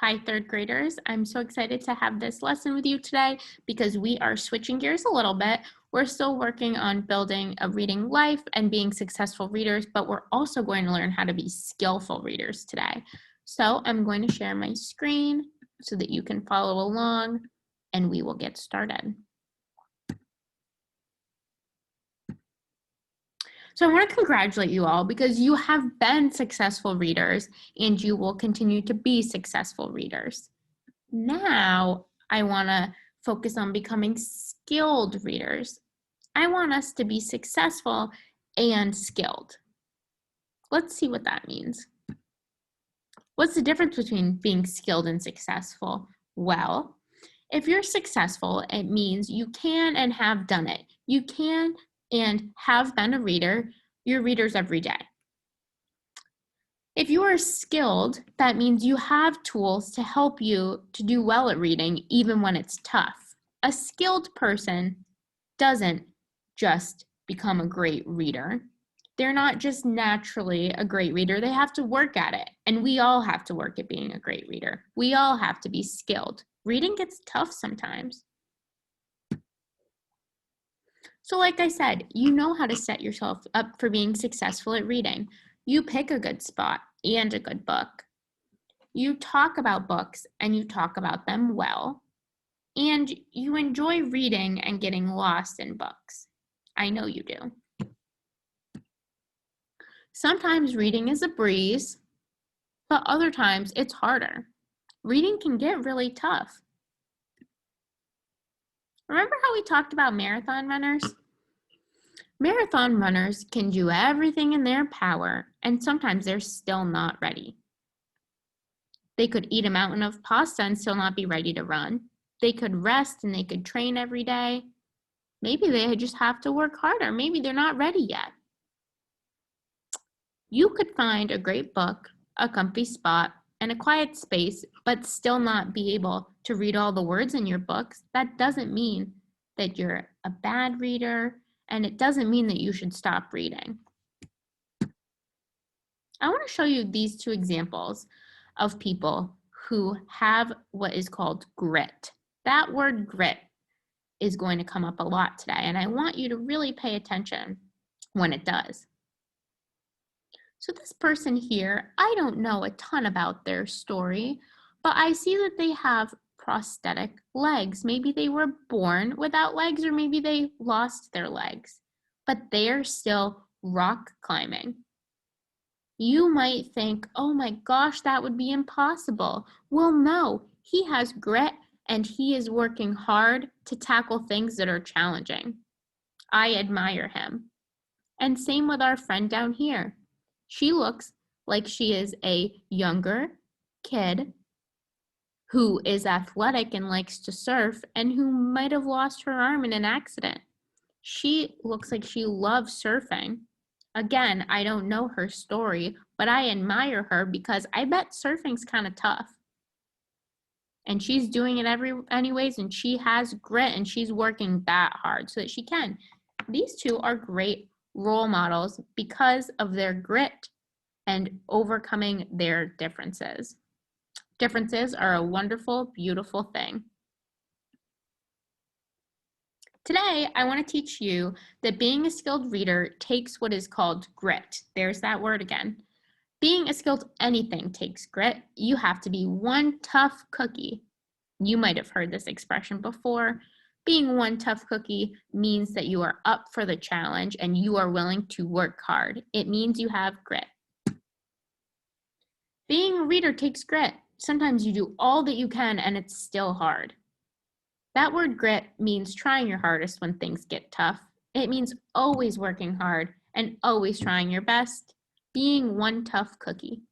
Hi, third graders. I'm so excited to have this lesson with you today because we are switching gears a little bit. We're still working on building a reading life and being successful readers, but we're also going to learn how to be skillful readers today. So I'm going to share my screen so that you can follow along and we will get started. So I want to congratulate you all because you have been successful readers and you will continue to be successful readers. Now I want to focus on becoming skilled readers. I want us to be successful and skilled. Let's see what that means. What's the difference between being skilled and successful? Well, if you're successful, it means you can and have done it. You can and have been a reader. You're readers every day. If you are skilled, that means you have tools to help you to do well at reading, even when it's tough. A skilled person doesn't just become a great reader. They're not just naturally a great reader, they have to work at it. And we all have to work at being a great reader. We all have to be skilled. Reading gets tough sometimes. So like I said, you know how to set yourself up for being successful at reading. You pick a good spot and a good book. You talk about books and you talk about them well. And you enjoy reading and getting lost in books. I know you do. Sometimes reading is a breeze, but other times it's harder. Reading can get really tough. Remember how we talked about marathon runners? Marathon runners can do everything in their power, and sometimes they're still not ready. They could eat a mountain of pasta and still not be ready to run. They could rest and they could train every day. Maybe they just have to work harder. Maybe they're not ready yet. You could find a great book, a comfy spot, and a quiet space, but still not be able to read all the words in your books. That doesn't mean that you're a bad reader, and it doesn't mean that you should stop reading. I want to show you these two examples of people who have what is called grit. That word grit is going to come up a lot today, and I want you to really pay attention when it does. So this person here, I don't know a ton about their story, but I see that they have prosthetic legs. Maybe they were born without legs, or maybe they lost their legs, but they're still rock climbing. You might think, oh my gosh, that would be impossible. Well, no, he has grit and he is working hard to tackle things that are challenging. I admire him. And same with our friend down here. She looks like she is a younger kid who is athletic and likes to surf and who might have lost her arm in an accident. She looks like she loves surfing. Again, I don't know her story, but I admire her because I bet surfing's kind of tough. And she's doing it anyways, and she has grit and she's working that hard so that she can. These two are great role models because of their grit and overcoming their differences. Differences are a wonderful, beautiful thing. Today, I want to teach you that being a skilled reader takes what is called grit. There's that word again. Being a skilled anything takes grit. You have to be one tough cookie. You might have heard this expression before. Being one tough cookie means that you are up for the challenge and you are willing to work hard. It means you have grit. Being a reader takes grit. Sometimes you do all that you can and it's still hard. That word grit means trying your hardest when things get tough. It means always working hard and always trying your best, being one tough cookie.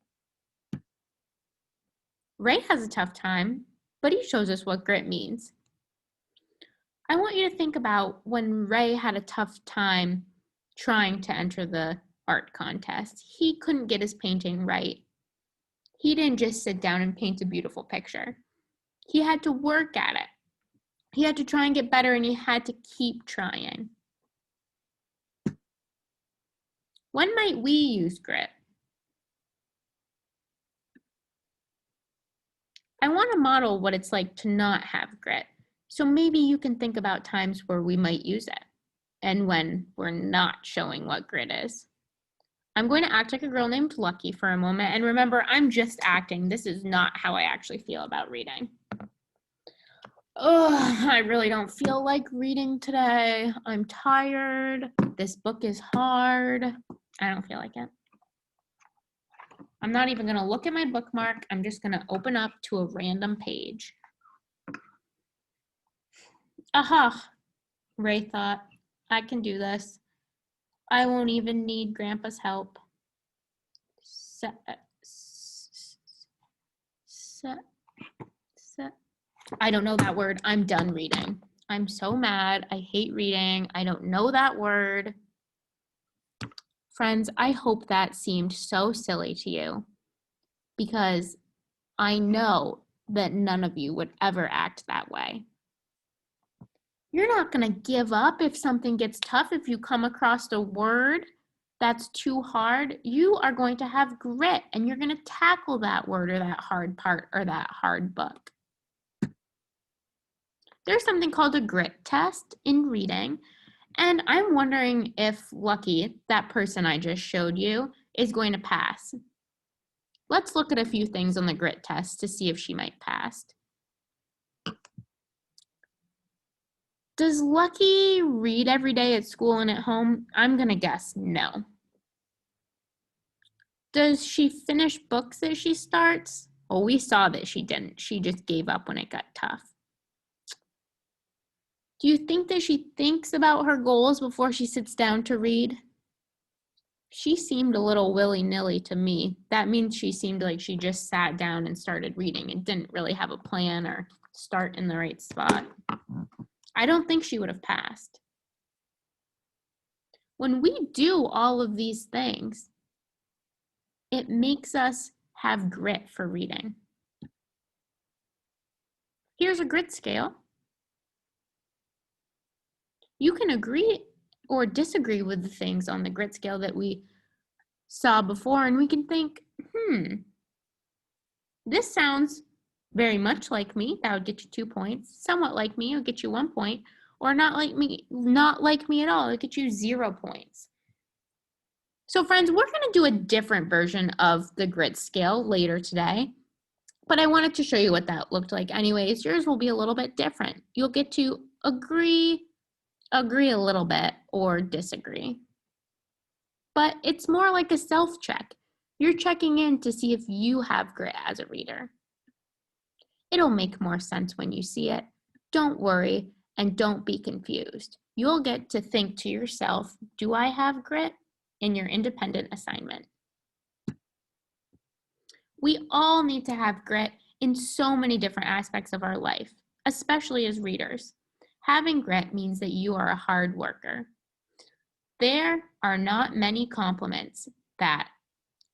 Ray has a tough time, but he shows us what grit means. I want you to think about when Ray had a tough time trying to enter the art contest. He couldn't get his painting right. He didn't just sit down and paint a beautiful picture. He had to work at it. He had to try and get better, and he had to keep trying. When might we use grit? I want to model what it's like to not have grit. So maybe you can think about times where we might use it and when we're not showing what grit is. I'm going to act like a girl named Lucky for a moment. And remember, I'm just acting. This is not how I actually feel about reading. Oh, I really don't feel like reading today. I'm tired. This book is hard. I don't feel like it. I'm not even going to look at my bookmark. I'm just going to open up to a random page. Aha, Ray thought. I can do this. I won't even need Grandpa's help. I don't know that word. I'm done reading. I'm so mad. I hate reading. I don't know that word. Friends, I hope that seemed so silly to you because I know that none of you would ever act that way. You're not going to give up if something gets tough. If you come across a word that's too hard, you are going to have grit and you're going to tackle that word or that hard part or that hard book. There's something called a grit test in reading, and I'm wondering if Lucky, that person I just showed you, is going to pass. Let's look at a few things on the grit test to see if she might pass. Does Lucky read every day at school and at home? I'm going to guess no. Does she finish books that she starts? Well, we saw that she didn't. She just gave up when it got tough. Do you think that she thinks about her goals before she sits down to read? She seemed a little willy-nilly to me. That means she seemed like she just sat down and started reading and didn't really have a plan or start in the right spot. I don't think she would have passed. When we do all of these things, it makes us have grit for reading. Here's a grit scale. You can agree or disagree with the things on the grit scale that we saw before, and we can think, this sounds very much like me. That would get you 2 points. Somewhat like me, it would get you 1 point. Or not like me at all, it would get you 0 points. So friends, we're going to do a different version of the grit scale later today. But I wanted to show you what that looked like anyways. Yours will be a little bit different. You'll get to agree a little bit, or disagree. But it's more like a self-check. You're checking in to see if you have grit as a reader. It'll make more sense when you see it. Don't worry and don't be confused. You'll get to think to yourself, do I have grit? In your independent assignment. We all need to have grit in so many different aspects of our life, especially as readers. Having grit means that you are a hard worker. There are not many compliments that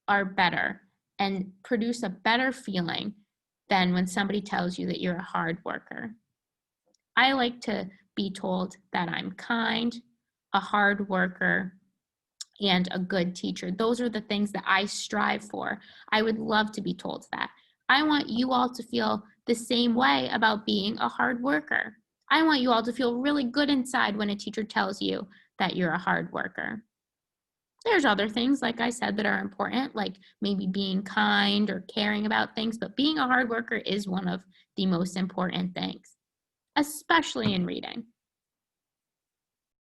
are better and produce a better feeling than when somebody tells you that you're a hard worker. I like to be told that I'm kind, a hard worker, and a good teacher. Those are the things that I strive for. I would love to be told that. I want you all to feel the same way about being a hard worker. I want you all to feel really good inside when a teacher tells you that you're a hard worker. There's other things, like I said, that are important, like maybe being kind or caring about things, but being a hard worker is one of the most important things, especially in reading.